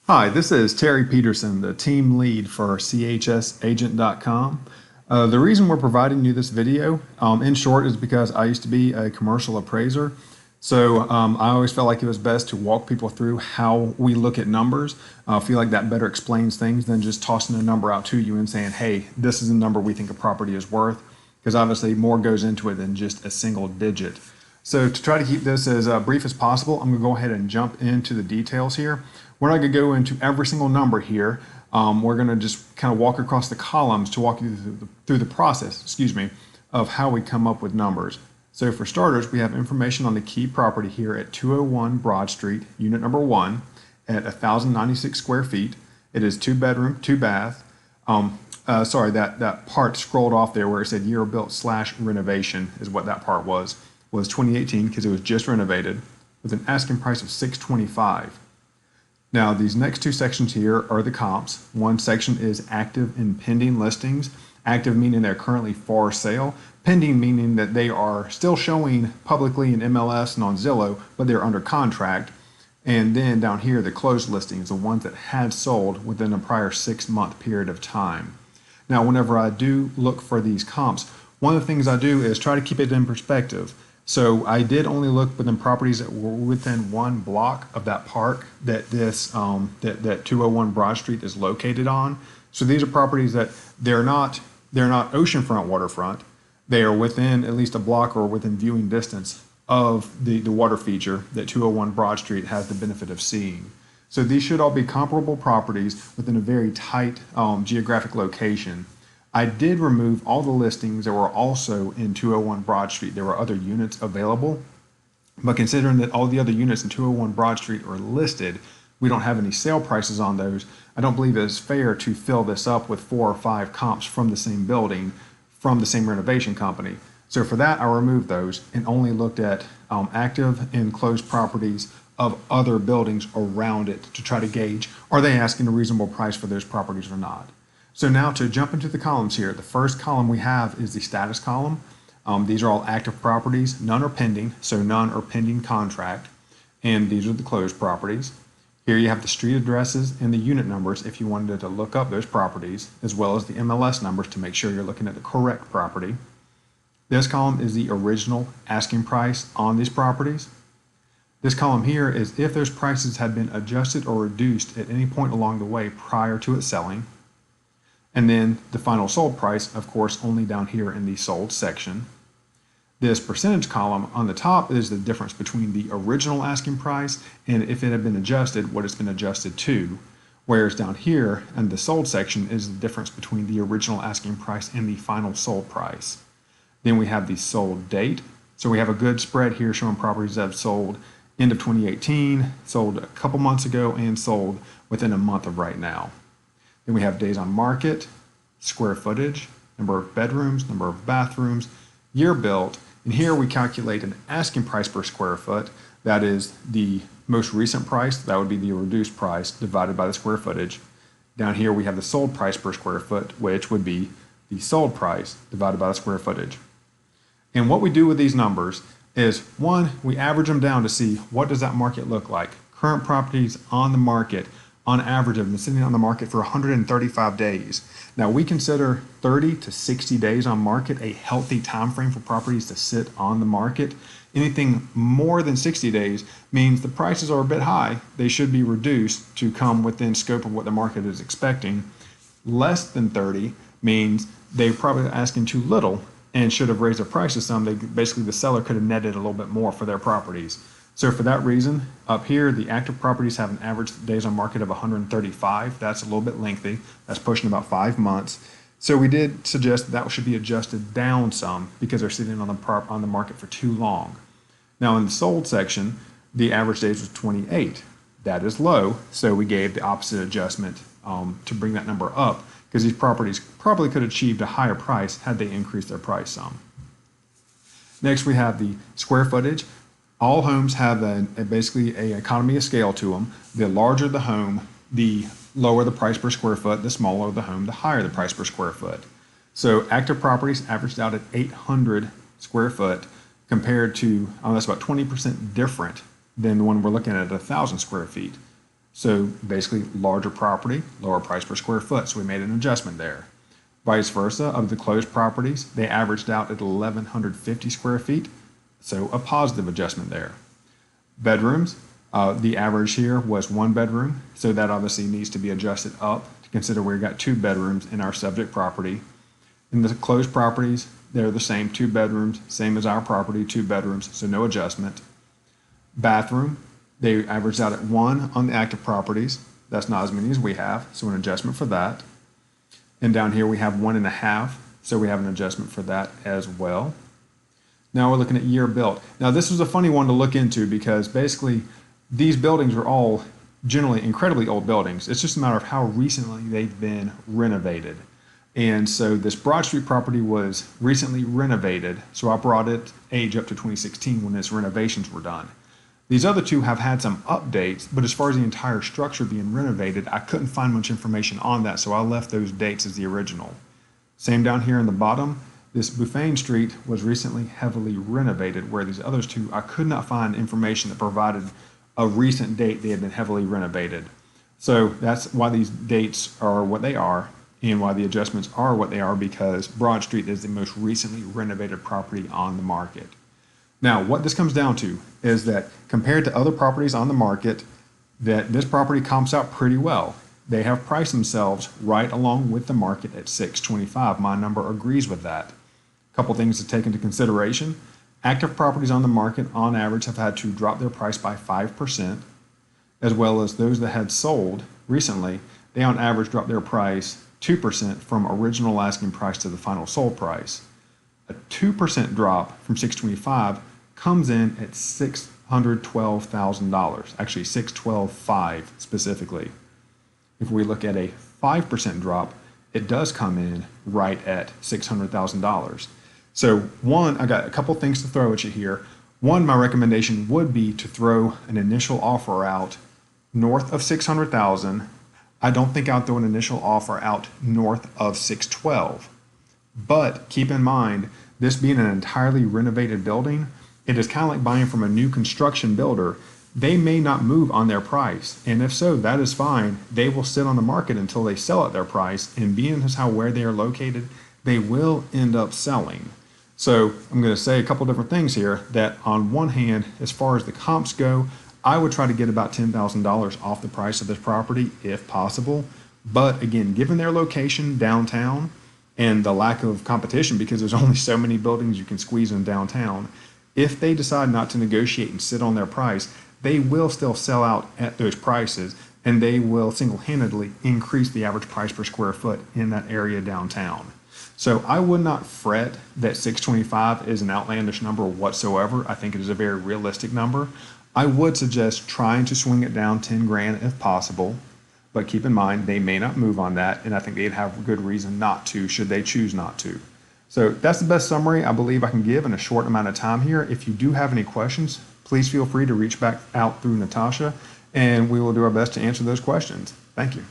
Hi, this is Terry Peterson, the team lead for CHSagent.com. The reason we're providing you this video, in short, is because I used to be a commercial appraiser. So I always felt like it was best to walk people through how we look at numbers. I feel like that better explains things than just tossing a number out to you and saying, hey, this is the number we think a property is worth, because obviously more goes into it than just a single digit. So to try to keep this as brief as possible, I'm going to go ahead and jump into the details here. We're not going to go into every single number here. We're going to just kind of walk across the columns to walk you through the process, of how we come up with numbers. So for starters, we have information on the key property here at 201 Broad Street, unit number 1, at 1,096 square feet. It is 2-bedroom, 2-bath. Sorry, that part scrolled off there where it said year built / renovation is what that part was 2018 because it was just renovated with an asking price of $625. Now these next two sections here are the comps. One section is active and pending listings. Active meaning they're currently for sale. Pending meaning that they are still showing publicly in MLS and on Zillow, but they're under contract. And then down here, the closed listings, the ones that had sold within a prior 6-month period of time. Now, whenever I do look for these comps, one of the things I do is try to keep it in perspective. So I did only look within properties that were within 1 block of that park that this that 201 Broad Street is located on. So these are properties that they're not oceanfront waterfront. They are within at least a block or within viewing distance of the water feature that 201 Broad Street has the benefit of seeing. So these should all be comparable properties within a very tight geographic location. I did remove all the listings that were also in 201 Broad Street. There were other units available, but considering that all the other units in 201 Broad Street are listed, we don't have any sale prices on those. I don't believe it is fair to fill this up with 4 or 5 comps from the same building, from the same renovation company. So for that, I removed those and only looked at active and closed properties of other buildings around it to try to gauge, are they asking a reasonable price for those properties or not? So now to jump into the columns here, the first column we have is the status column. These are all active properties. None are pending, so none are pending contract. And these are the closed properties. Here you have the street addresses and the unit numbers if you wanted to look up those properties, as well as the MLS numbers to make sure you're looking at the correct property. This column is the original asking price on these properties. This column here is if those prices had been adjusted or reduced at any point along the way prior to it selling. And then the final sold price, of course, only down here in the sold section. This percentage column on the top is the difference between the original asking price and if it had been adjusted, what it's been adjusted to. Whereas down here in the sold section is the difference between the original asking price and the final sold price. Then we have the sold date. So we have a good spread here showing properties that have sold end of 2018, sold a couple months ago, and sold within a month of right now. Then we have days on market, square footage, number of bedrooms, number of bathrooms, year built, and here we calculate an asking price per square foot. That is the most recent price, that would be the reduced price divided by the square footage. Down here we have the sold price per square foot, which would be the sold price divided by the square footage. And what we do with these numbers is, one, we average them down to see what does that market look like. Current properties on the market, on average, have been sitting on the market for 135 days. Now, we consider 30 to 60 days on market a healthy time frame for properties to sit on the market. Anything more than 60 days means the prices are a bit high. They should be reduced to come within scope of what the market is expecting. Less than 30 means they're probably asking too little and should have raised their prices some. Basically, the seller could have netted a little bit more for their properties. So for that reason, up here, the active properties have an average days on market of 135. That's a little bit lengthy. That's pushing about 5 months. So we did suggest that should be adjusted down some because they're sitting on the market for too long. Now in the sold section, the average days was 28. That is low, so we gave the opposite adjustment to bring that number up because these properties probably could have achieved a higher price had they increased their price some. Next, we have the square footage. All homes have basically an economy of scale to them. The larger the home, the lower the price per square foot. The smaller the home, the higher the price per square foot. So active properties averaged out at 800 square foot compared to, that's about 20% different than the one we're looking at 1,000 square feet. So basically larger property, lower price per square foot. So we made an adjustment there. Vice versa, of the closed properties, they averaged out at 1,150 square feet. So a positive adjustment there. Bedrooms, the average here was 1 bedroom. So that obviously needs to be adjusted up to consider we've got 2 bedrooms in our subject property. In the closed properties, they're the same, 2 bedrooms, same as our property, 2 bedrooms, so no adjustment. Bathroom, they averaged out at 1 on the active properties. That's not as many as we have, so an adjustment for that. And down here we have 1.5, so we have an adjustment for that as well. Now we're looking at year built. Now this was a funny one to look into because basically these buildings are all generally incredibly old buildings. It's just a matter of how recently they've been renovated. And so this Broad Street property was recently renovated, so I brought it age up to 2016 when its renovations were done. These other two have had some updates, but as far as the entire structure being renovated, I couldn't find much information on that, so I left those dates as the original. Same down here in the bottom, this Bouffane Street was recently heavily renovated, where these others two, I could not find information that provided a recent date they had been heavily renovated. So that's why these dates are what they are, and why the adjustments are what they are, because Broad Street is the most recently renovated property on the market. Now, what this comes down to is that compared to other properties on the market, that this property comps out pretty well. They have priced themselves right along with the market at $625. My number agrees with that. A couple things to take into consideration. Active properties on the market on average have had to drop their price by 5%, as well as those that had sold recently, they on average dropped their price 2% from original asking price to the final sold price. A 2% drop from $625 comes in at $612,000, actually $612,500 specifically. If we look at a 5% drop, it does come in right at $600,000. So one, I got a couple things to throw at you here. One, my recommendation would be to throw an initial offer out north of $600,000. I don't think I'd throw an initial offer out north of $612,000. But keep in mind, this being an entirely renovated building, it is kind of like buying from a new construction builder. They may not move on their price, and if so, that is fine. They will sit on the market until they sell at their price, and being as how where they are located, they will end up selling. So I'm going to say a couple different things here, that on one hand, as far as the comps go, I would try to get about $10,000 off the price of this property if possible. But again, given their location downtown and the lack of competition, because there's only so many buildings you can squeeze in downtown, if they decide not to negotiate and sit on their price, they will still sell out at those prices, and they will single-handedly increase the average price per square foot in that area downtown. So I would not fret that 625 is an outlandish number whatsoever. I think it is a very realistic number. I would suggest trying to swing it down 10 grand if possible, but keep in mind they may not move on that, and I think they'd have good reason not to should they choose not to. So that's the best summary I believe I can give in a short amount of time here. If you do have any questions, please feel free to reach back out through Natasha, and we will do our best to answer those questions. Thank you.